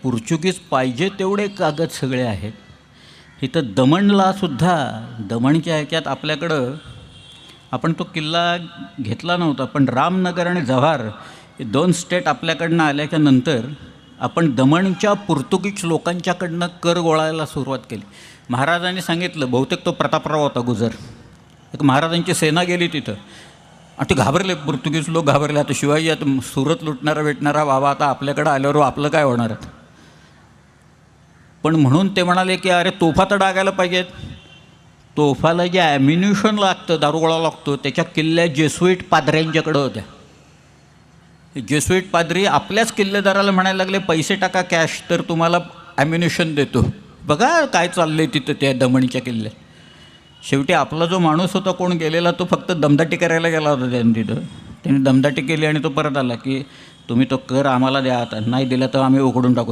Portuguese पाहिजे तेवढे कागद सगळे आहेत. इथं दमणलासुद्धा दमणच्या ह्याच्यात आपल्याकडं आपण तो किल्ला घेतला नव्हता, पण रामनगर आणि जव्हार हे 2 स्टेट आपल्याकडनं आल्याच्या नंतर आपण दमणच्या पोर्तुगीज लोकांच्याकडनं कर गोळायला सुरुवात केली. महाराजांनी सांगितलं, बहुतेक तो प्रतापराव होता गुजर, एक महाराजांची सेना गेली तिथं आणि ते घाबरले, पोर्तुगीज लोक घाबरले. आता शिवाजी आता सुरत लुटणारा भेटणारा बाबा आता आपल्याकडं आल्यावर आपलं काय होणार आहे. पण म्हणून ते म्हणाले की अरे तोफा तर डागायला पाहिजेत. तोफाला जे ॲम्युनिशन लागतं, दारुगोळा लागतो, त्याच्या किल्ल्या जेसुईट पादऱ्यांच्याकडं होत्या. जेसुईट पादरी आपल्याच किल्लेदाराला म्हणायला लागले, पैसे टाका कॅश तर तुम्हाला ॲम्युनिशन देतो. बघा काय चाललं आहे तिथं त्या दमणच्या किल्ल्यात. शेवटी आपला जो माणूस होता कोण गेलेला, तो फक्त दमदाटी करायला गेला होता त्यांनी तिथं. त्यांनी दमदाटी केली आणि तो परत आला की तुम्ही तो कर आम्हाला द्या, आता नाही दिला तर आम्ही उघडून टाकू.